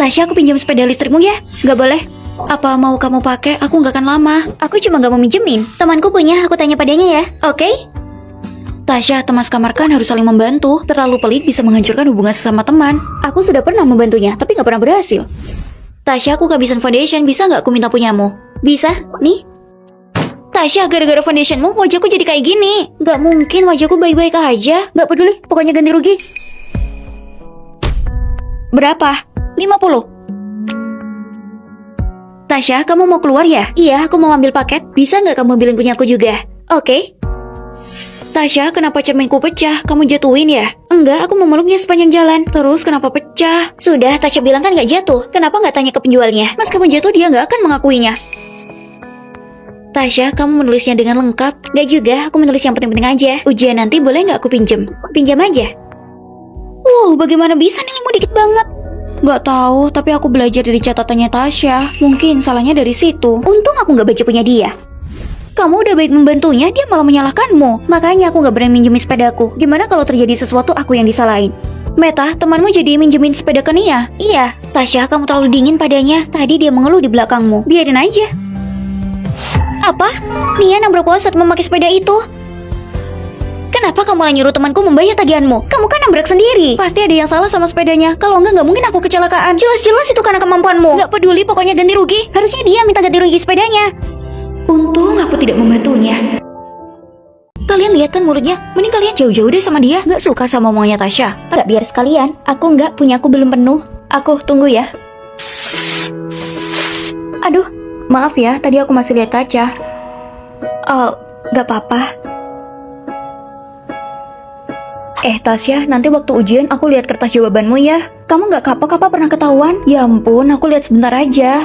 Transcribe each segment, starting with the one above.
Tasya, aku pinjam sepeda listrikmu ya? Gak boleh. Apa mau kamu pakai? Aku gak akan lama. Aku cuma gak mau minjemin. Temanku punya, aku tanya padanya ya. Oke? Tasya, teman sekamar kan harus saling membantu. Terlalu pelit bisa menghancurkan hubungan sesama teman. Aku sudah pernah membantunya, tapi gak pernah berhasil. Tasya, aku kehabisan foundation. Bisa gak aku minta punyamu? Bisa, nih. Tasya, gara-gara foundationmu, wajahku jadi kayak gini. Gak mungkin, wajahku baik-baik aja. Gak peduli, pokoknya ganti rugi. Berapa? 50. Tasya, kamu mau keluar ya? Iya, aku mau ambil paket. Bisa nggak kamu ambilin punya aku juga? Oke. Tasya, kenapa cerminku pecah? Kamu jatuhin ya? Enggak, aku memeluknya sepanjang jalan. Terus kenapa pecah? Sudah, Tasya bilang kan nggak jatuh. Kenapa nggak tanya ke penjualnya? Meskipun jatuh, dia nggak akan mengakuinya. Tasya, kamu menulisnya dengan lengkap? Nggak juga, aku menulis yang penting-penting aja. Ujian nanti boleh nggak aku pinjem? Pinjam aja. Bagaimana bisa nilaimu dikit banget? Gak tahu, tapi aku belajar dari catatannya Tasya. Mungkin salahnya dari situ. Untung aku gak baca punya dia. Kamu udah baik membantunya, dia malah menyalahkanmu. Makanya aku gak berani minjemin sepedaku. Gimana kalau terjadi sesuatu aku yang disalahin? Meta, temanmu jadi minjemin sepeda ke Nia? Iya. Tasya, kamu terlalu dingin padanya. Tadi dia mengeluh di belakangmu. Biarin aja. Apa? Nia nabrak saat memakai sepeda itu. Kenapa kamu malah nyuruh temanku membayar tagihanmu? Kamu kan nabrak sendiri. Pasti ada yang salah sama sepedanya. Kalau enggak mungkin aku kecelakaan. Jelas-jelas itu karena kemampuanmu. Gak peduli, pokoknya ganti rugi. Harusnya dia minta ganti rugi sepedanya. Untung aku tidak membantunya. Kalian lihat kan mulutnya? Mending kalian jauh-jauh deh sama dia. Gak suka sama omongannya Tasya. Gak, biar sekalian. Aku enggak, punya aku belum penuh. Aku tunggu ya. Aduh, maaf ya, tadi aku masih lihat kaca. Oh, gak apa-apa. Tasya, nanti waktu ujian aku lihat kertas jawabanmu ya. Kamu gak kapok apa pernah ketahuan? Ya ampun, aku lihat sebentar aja.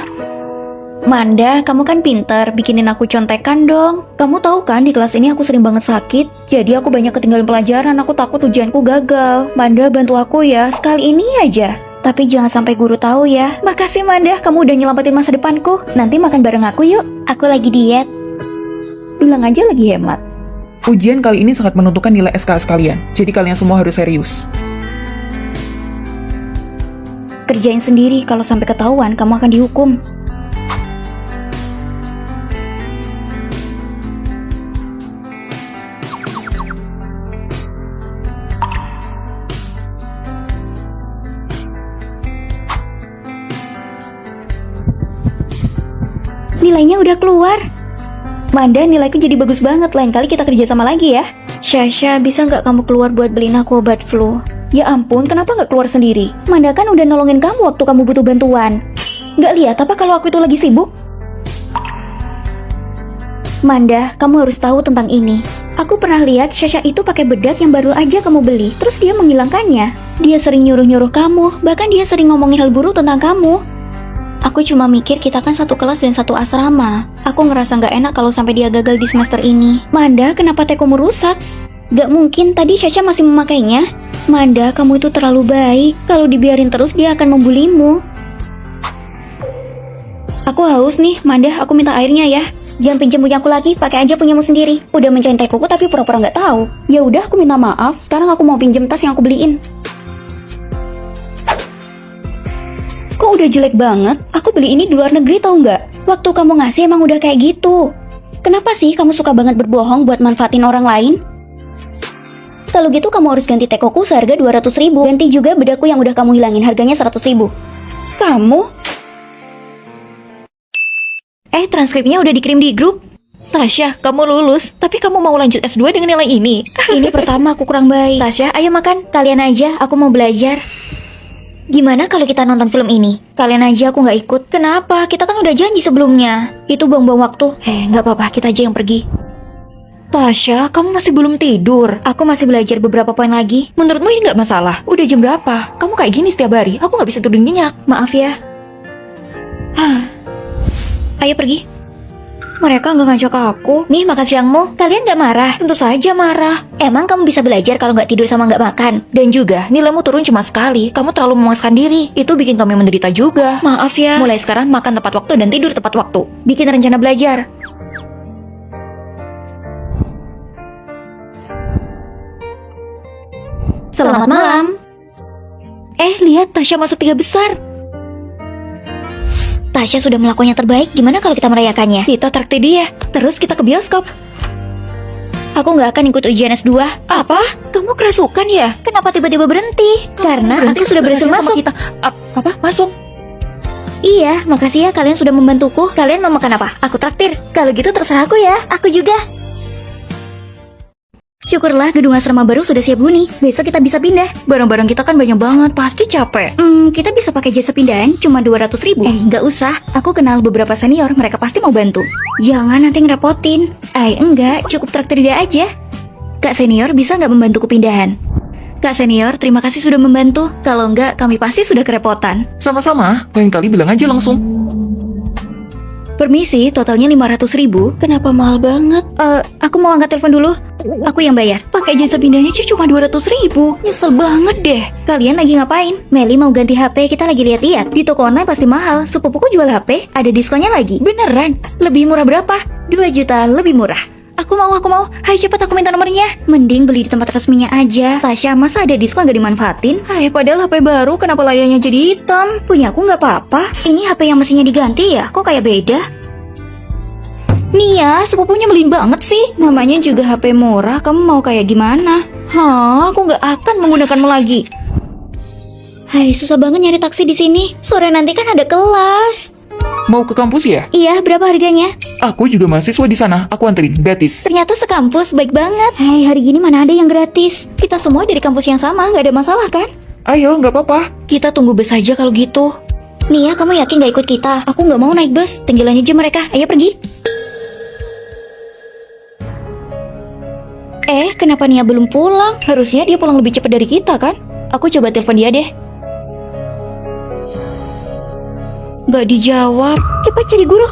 Manda, kamu kan pintar, bikinin aku contekan dong. Kamu tahu kan di kelas ini aku sering banget sakit. Jadi aku banyak ketinggalan pelajaran, aku takut ujianku gagal. Manda, bantu aku ya, sekali ini aja. Tapi jangan sampai guru tahu ya. Makasih Manda, kamu udah nyelamatin masa depanku. Nanti makan bareng aku yuk. Aku lagi diet. Bilang aja lagi hemat. Ujian kali ini sangat menentukan nilai SKS kalian, jadi kalian semua harus serius. Kerjain sendiri, kalau sampai ketahuan kamu akan dihukum. Nilainya udah keluar. Manda, nilaiku jadi bagus banget. Lain kali kita kerja sama lagi ya. Syasha, bisa nggak kamu keluar buat beliin aku obat flu? Ya ampun, kenapa nggak keluar sendiri? Manda kan udah nolongin kamu waktu kamu butuh bantuan. Nggak lihat apa kalau aku itu lagi sibuk? Manda, kamu harus tahu tentang ini. Aku pernah lihat Syasha itu pakai bedak yang baru aja kamu beli. Terus dia menghilangkannya. Dia sering nyuruh-nyuruh kamu. Bahkan dia sering ngomongin hal buruk tentang kamu. Aku cuma mikir kita kan satu kelas dan satu asrama. Aku ngerasa gak enak kalau sampai dia gagal di semester ini. Manda, kenapa tekomu rusak? Gak mungkin, tadi Syasha masih memakainya. Manda, kamu itu terlalu baik. Kalau dibiarin terus dia akan membulimu. Aku haus nih, Manda, aku minta airnya ya. Jangan pinjam punya aku lagi, pakai aja punyamu sendiri. Udah mencain tekoku tapi pura-pura gak tahu. Ya udah, aku minta maaf. Sekarang aku mau pinjam tas yang aku beliin. Kok udah jelek banget? Aku beli ini di luar negeri tau nggak? Waktu kamu ngasih emang udah kayak gitu. Kenapa sih kamu suka banget berbohong buat manfaatin orang lain? Kalau gitu kamu harus ganti tekoku seharga 200.000. Ganti juga bedaku yang udah kamu hilangin, harganya 100.000. Kamu? Transkripnya udah dikirim di grup. Tasya, kamu lulus, tapi kamu mau lanjut S2 dengan nilai ini. Ini pertama aku kurang baik. Tasya, ayo makan. Kalian aja, aku mau belajar. Gimana kalau kita nonton film ini? Kalian aja, aku nggak ikut. Kenapa? Kita kan udah janji sebelumnya. Itu buang-buang waktu. Nggak apa-apa, kita aja yang pergi. Tasya, kamu masih belum tidur. Aku masih belajar beberapa poin lagi. Menurutmu ini nggak masalah? Udah jam berapa? Kamu kayak gini setiap hari. Aku nggak bisa tidur nyenyak. Maaf ya. Ayo pergi. Mereka nggak ngajak aku. Nih, makan siangmu. Kalian nggak marah? Tentu saja marah. Emang kamu bisa belajar kalau nggak tidur sama nggak makan? Dan juga, nilaimu turun cuma sekali. Kamu terlalu memuaskan diri. Itu bikin kami menderita juga. Maaf ya. Mulai sekarang makan tepat waktu dan tidur tepat waktu. Bikin rencana belajar. Selamat malam. Lihat Tasya masuk 3 besar. Tasya sudah melakukan yang terbaik, gimana kalau kita merayakannya? Kita traktir dia, terus kita ke bioskop. Aku nggak akan ikut ujian S2. Apa? Kamu kerasukan ya? Kenapa tiba-tiba berhenti? Karena aku sudah berhasil masuk. Kita. Apa? Masuk? Iya, makasih ya kalian sudah membantuku. Kalian mau makan apa? Aku traktir. Kalau gitu terserah aku ya. Aku juga. Syukurlah gedung asrama baru sudah siap huni. Besok kita bisa pindah. Barang-barang kita kan banyak banget, pasti capek. Kita bisa pakai jasa pindahan cuma 200.000. Nggak usah. Aku kenal beberapa senior, mereka pasti mau bantu. Jangan nanti ngerepotin. Enggak, cukup traktir dia aja. Kak senior bisa nggak membantuku pindahan? Kak senior, terima kasih sudah membantu. Kalau enggak, kami pasti sudah kerepotan. Sama-sama, lain kali bilang aja langsung. Permisi, totalnya 500.000. Kenapa mahal banget? Aku mau angkat telepon dulu. Aku yang bayar. Pakai jasa pindahnya cuma 200.000. Nyesel banget deh. Kalian lagi ngapain? Meli mau ganti HP, kita lagi lihat-lihat. Di toko online pasti mahal. Sepupuku jual HP, ada diskonnya lagi. Beneran? Lebih murah berapa? 2 juta lebih murah. Aku mau. Hai cepat aku minta nomornya. Mending beli di tempat resminya aja. Tasya, masa ada diskon gak dimanfaatin? Hai, padahal HP baru, kenapa layarnya jadi hitam? Punya aku gak apa-apa. Ini HP yang mesinnya diganti ya? Kok kayak beda? Nia, sepupunya nyebelin banget sih. Namanya juga HP murah, kamu mau kayak gimana? Aku gak akan menggunakanmu lagi. Hai, susah banget nyari taksi di sini. Sore nanti kan ada kelas. Mau ke kampus ya? Iya, berapa harganya? Aku juga mahasiswa di sana, aku anterin, gratis. Ternyata sekampus, baik banget. Hai, hari gini mana ada yang gratis? Kita semua dari kampus yang sama, gak ada masalah kan? Ayo, nggak apa-apa. Kita tunggu bus aja kalau gitu. Nia, kamu yakin gak ikut kita? Aku gak mau naik bus, tinggalin aja mereka. Ayo pergi. Kenapa Nia belum pulang? Harusnya dia pulang lebih cepat dari kita kan? Aku coba telepon dia deh. Gak dijawab. Cepat cari guru.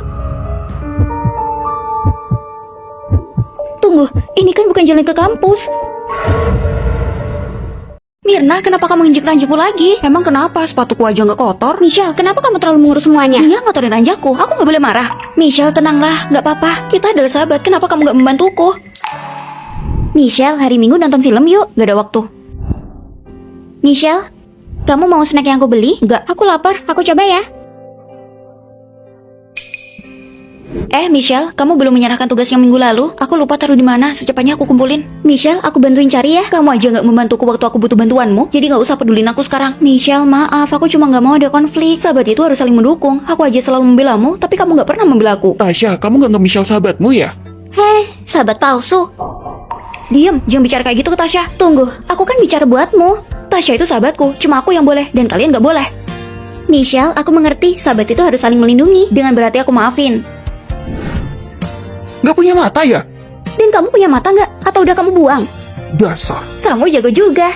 Tunggu, ini kan bukan jalan ke kampus. Mirna, kenapa kamu injek ranjangku lagi? Emang kenapa? Sepatuku aja nggak kotor? Michelle, kenapa kamu terlalu mengurus semuanya? Dia ngotorin ranjangku, aku gak boleh marah. Michelle, tenanglah, gak apa-apa. Kita adalah sahabat, kenapa kamu gak membantuku? Michelle, hari Minggu nonton film yuk, gak ada waktu. Michelle, kamu mau snack yang aku beli? Enggak, aku lapar, aku coba ya. Michelle, kamu belum menyerahkan tugas yang minggu lalu. Aku lupa taruh di mana, secepatnya aku kumpulin. Michelle, aku bantuin cari ya. Kamu aja gak membantuku waktu aku butuh bantuanmu, jadi gak usah pedulin aku sekarang. Michelle, maaf, aku cuma gak mau ada konflik. Sahabat itu harus saling mendukung. Aku aja selalu membelamu, tapi kamu gak pernah membela aku. Tasya, kamu nggak nge-Michelle sahabatmu ya? Sahabat palsu. Diam, jangan bicara kayak gitu ke Tasya. Tunggu, aku kan bicara buatmu. Tasya itu sahabatku, cuma aku yang boleh, dan kalian gak boleh. Michelle, aku mengerti, sahabat itu harus saling melindungi. Dengan berarti aku maafin. Nggak punya mata ya? Dan kamu punya mata nggak? Atau udah kamu buang? Dasar. Kamu jago juga.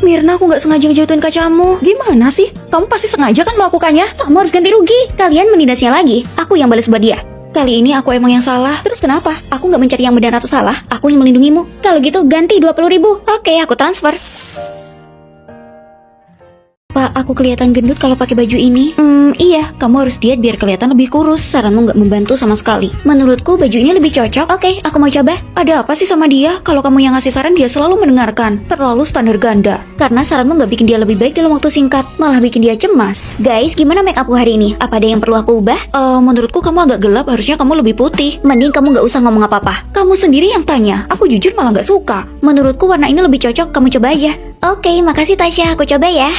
Mirna, aku nggak sengaja ngejatuhin kacamu. Gimana sih? Kamu pasti sengaja kan melakukannya? Kamu harus ganti rugi. Kalian menindasnya lagi. Aku yang balas buat dia. Kali ini aku emang yang salah. Terus kenapa? Aku nggak mencari yang benar atau salah. Aku yang melindungimu. Kalau gitu ganti 20.000. Oke, aku transfer. Pak, aku kelihatan gendut kalau pakai baju ini. Iya, kamu harus diet biar kelihatan lebih kurus. Saranmu nggak membantu sama sekali. Menurutku baju ini lebih cocok. Oke, aku mau coba. Ada apa sih sama dia? Kalau kamu yang ngasih saran, dia selalu mendengarkan. Terlalu standar ganda. Karena saranmu nggak bikin dia lebih baik dalam waktu singkat, malah bikin dia cemas. Guys, gimana make upku hari ini? Apa ada yang perlu aku ubah? Menurutku kamu agak gelap. Harusnya kamu lebih putih. Mending kamu nggak usah ngomong apa-apa. Kamu sendiri yang tanya. Aku jujur malah nggak suka. Menurutku warna ini lebih cocok. Kamu coba aja. Oke, makasih Tasya. Aku coba ya.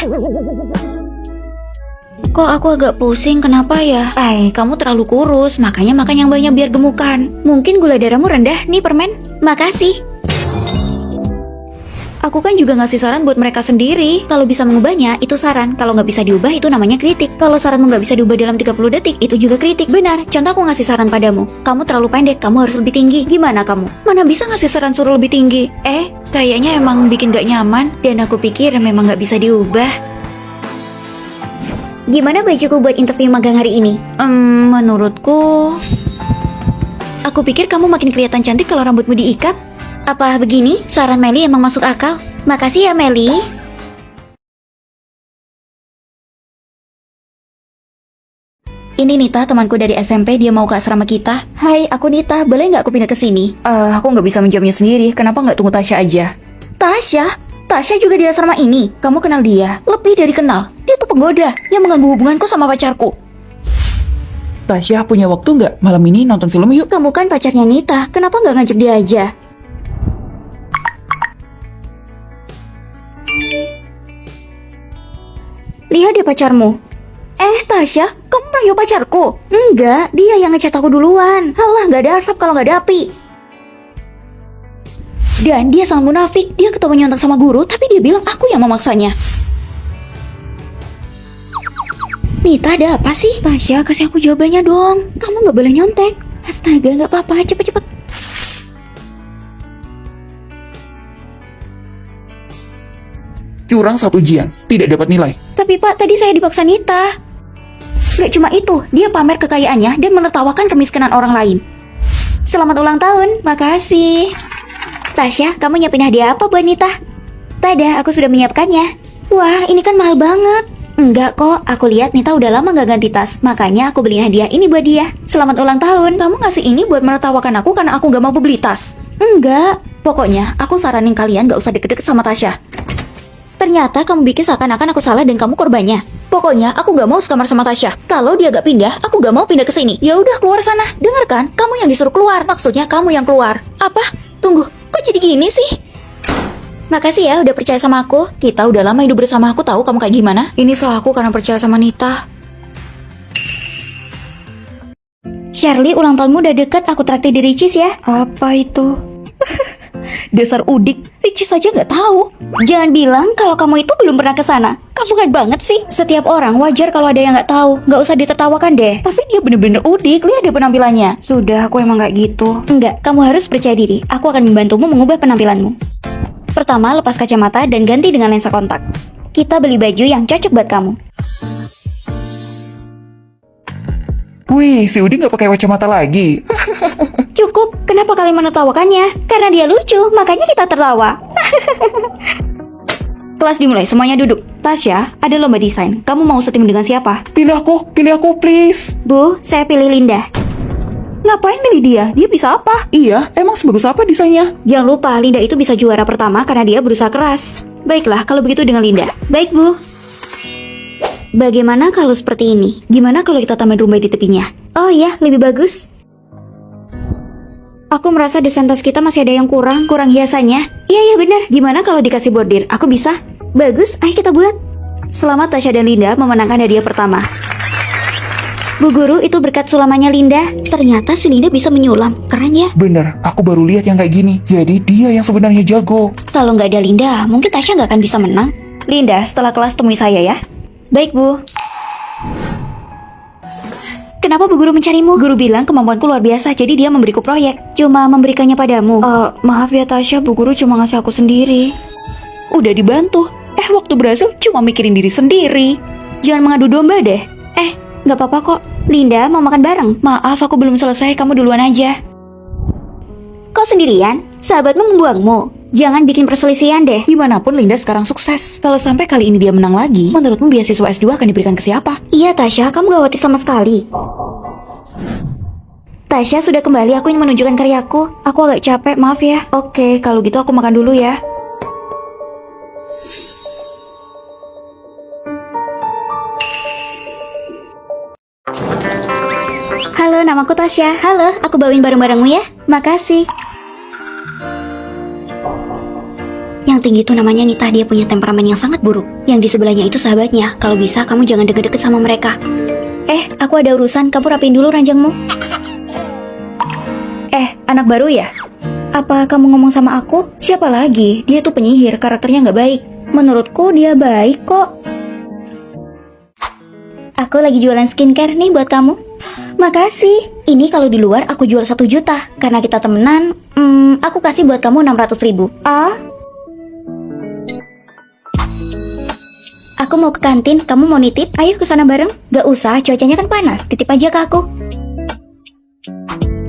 Kok aku agak pusing, kenapa ya? Kamu terlalu kurus, makanya makan yang banyak biar gemukan. Mungkin gula darahmu rendah, nih permen. Makasih. Aku kan juga ngasih saran buat mereka sendiri. Kalau bisa mengubahnya, itu saran. Kalau nggak bisa diubah, itu namanya kritik. Kalau saranmu nggak bisa diubah dalam 30 detik, itu juga kritik. Benar, contoh aku ngasih saran padamu. Kamu terlalu pendek, kamu harus lebih tinggi. Gimana kamu? Mana bisa ngasih saran suruh lebih tinggi? Kayaknya emang bikin gak nyaman. Dan aku pikir memang nggak bisa diubah. Gimana bajuku buat interview magang hari ini? Menurutku... Aku pikir kamu makin kelihatan cantik kalau rambutmu diikat. Apa begini? Saran Meli emang masuk akal. Makasih ya Meli. Ini Nita, temanku dari SMP, dia mau ke asrama kita. Hai, aku Nita, boleh nggak aku pindah ke sini? Aku nggak bisa menjawabnya sendiri, kenapa nggak tunggu Tasya aja? Tasya? Tasya juga di asrama ini? Kamu kenal dia? Lebih dari kenal. Dia tuh penggoda yang mengganggu hubunganku sama pacarku. Tasya, punya waktu nggak? Malam ini nonton film yuk. Kamu kan pacarnya Nita, kenapa nggak ngajak dia aja? Lihat deh pacarmu. Tasya, kamu merayu pacarku? Enggak, dia yang ngechat aku duluan. Halah, nggak ada asap kalau nggak ada api. Dan dia sangat munafik. Dia ketawa nyontek sama guru, tapi dia bilang aku yang memaksanya. Nita, ada apa sih? Tasya, kasih aku jawabannya dong. Kamu nggak boleh nyontek. Astaga, nggak apa-apa. Cepet-cepet. Curang 1 ujian, tidak dapat nilai. Tapi Pak, tadi saya dipaksa Nita. Gak cuma itu, dia pamer kekayaannya dan menertawakan kemiskinan orang lain. Selamat ulang tahun, makasih. Tasya, kamu nyiapin hadiah apa buat Nita? Tada, aku sudah menyiapkannya. Wah, ini kan mahal banget. Enggak kok, aku lihat Nita udah lama gak ganti tas. Makanya aku beliin hadiah ini buat dia. Selamat ulang tahun. Kamu ngasih ini buat menertawakan aku karena aku gak mampu beli tas? Enggak. Pokoknya, aku saranin kalian gak usah deket-deket sama Tasya. Ternyata kamu bikin seakan-akan aku salah dan kamu korbannya. Pokoknya aku gak mau sekamar sama Tasya. Kalau dia gak pindah, aku gak mau pindah ke sini. Ya udah keluar sana. Dengar kan? Kamu yang disuruh keluar. Maksudnya kamu yang keluar. Apa? Tunggu, kok jadi gini sih? Makasih ya udah percaya sama aku. Kita udah lama hidup bersama, aku tahu kamu kayak gimana. Ini salah aku karena percaya sama Nita. Shirley, ulang tahunmu udah deket. Aku traktir di Ricis ya. Apa itu? Dasar udik, Ricis aja nggak tahu. Jangan bilang kalau kamu itu belum pernah ke sana. Kamu kan banget sih. Setiap orang wajar kalau ada yang nggak tahu. Nggak usah ditertawakan deh. Tapi dia bener-bener udik. Lihat deh penampilannya. Sudah, aku emang nggak gitu. Enggak, kamu harus percaya diri. Aku akan membantumu mengubah penampilanmu. Pertama, lepas kacamata dan ganti dengan lensa kontak. Kita beli baju yang cocok buat kamu. Wih, si Udi nggak pakai kacamata lagi. Cukup, kenapa kalian menertawakannya? Karena dia lucu, makanya kita tertawa. Kelas dimulai, semuanya duduk. Tasya, ada lomba desain. Kamu mau setim dengan siapa? Pilih aku, please. Bu, saya pilih Linda. Ngapain milih dia? Dia bisa apa? Iya, emang sebagus apa desainnya? Jangan lupa, Linda itu bisa juara pertama karena dia berusaha keras. Baiklah, kalau begitu dengan Linda. Baik, Bu. Bagaimana kalau seperti ini? Gimana kalau kita tambahin rumbai di tepinya? Oh iya, lebih bagus. Aku merasa desain tas kita masih ada yang kurang hiasannya. Iya benar. Gimana kalau dikasih bordir? Aku bisa. Bagus, ayo kita buat. Selamat Tasya dan Linda memenangkan hadiah pertama. Bu Guru, itu berkat sulamannya Linda. Ternyata si Linda bisa menyulam. Keren ya? Bener, aku baru lihat yang kayak gini. Jadi dia yang sebenarnya jago. Kalau nggak ada Linda, mungkin Tasya nggak akan bisa menang. Linda, setelah kelas temui saya ya. Baik, Bu. Kenapa Bu Guru mencarimu? Guru bilang kemampuanku luar biasa, jadi dia memberiku proyek. Cuma memberikannya padamu. Maaf ya Tasya, Bu Guru cuma ngasih aku sendiri. Udah dibantu. Waktu berhasil cuma mikirin diri sendiri. Jangan mengadu domba deh. Nggak apa-apa kok. Linda, mau makan bareng? Maaf, aku belum selesai, kamu duluan aja. Kok sendirian? Sahabatmu membuangmu. Jangan bikin perselisihan deh. Gimanapun Linda sekarang sukses. Kalau sampai kali ini dia menang lagi, menurutmu beasiswa S2 akan diberikan ke siapa? Iya Tasya, kamu gak khawatir sama sekali. Tasya sudah kembali, aku ingin menunjukkan karyaku. Aku agak capek, maaf ya. Oke, kalau gitu aku makan dulu ya. Halo, namaku Tasya. Halo, aku bawain barang-barangmu ya. Makasih. Yang tinggi itu namanya Nita, dia punya temperamen yang sangat buruk. Yang di sebelahnya itu sahabatnya. Kalau bisa kamu jangan deket-deket sama mereka. Aku ada urusan, kamu rapiin dulu ranjangmu. Anak baru ya? Apa kamu ngomong sama aku? Siapa lagi? Dia tuh penyihir, karakternya nggak baik. Menurutku dia baik kok. Aku lagi jualan skincare nih buat kamu. Makasih. Ini kalau di luar aku jual 1 juta. Karena kita temenan, aku kasih buat kamu 600.000. Aku mau ke kantin, kamu mau nitip? Ayo ke sana bareng. Gak usah, cuacanya kan panas. Titip aja ke aku.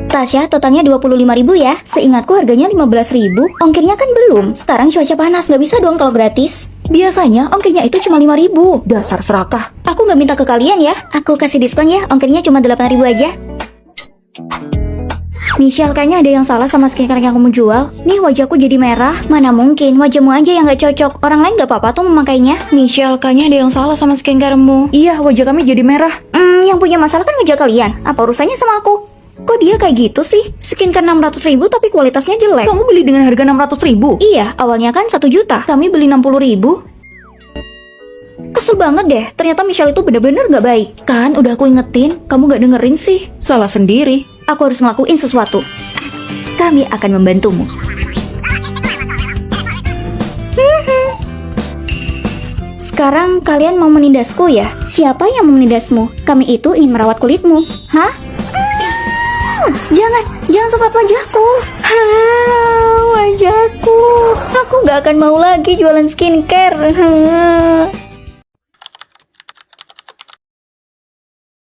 Tasya, totalnya 25.000 ya. Seingatku harganya 15.000. Ongkirnya kan belum. Sekarang cuaca panas, gak bisa dong kalau gratis. Biasanya ongkirnya itu cuma 5.000. Dasar serakah. Aku gak minta ke kalian ya. Aku kasih diskon ya, ongkirnya cuma 8.000 aja. Michelle, kayaknya ada yang salah sama skincare yang kamu jual. Nih wajahku jadi merah. Mana mungkin, wajahmu aja yang gak cocok. Orang lain gak apa-apa tuh memakainya. Michelle, kayaknya ada yang salah sama skincaremu. Iya, wajah kami jadi merah. Yang punya masalah kan wajah kalian. Apa urusannya sama aku? Kok dia kayak gitu sih? Skincare 600.000 tapi kualitasnya jelek. Kamu beli dengan harga 600.000? Iya, awalnya kan 1 juta. Kami beli 60.000. Kesel banget deh, ternyata Michelle itu bener-bener gak baik. Kan udah aku ingetin, kamu gak dengerin sih. Salah sendiri. Aku harus ngelakuin sesuatu. Kami akan membantumu. Sekarang kalian mau menindasku ya? Siapa yang mau menindasmu? Kami itu ingin merawat kulitmu. Hah? Jangan semprot wajahku. Wajahku. Aku gak akan mau lagi jualan skincare.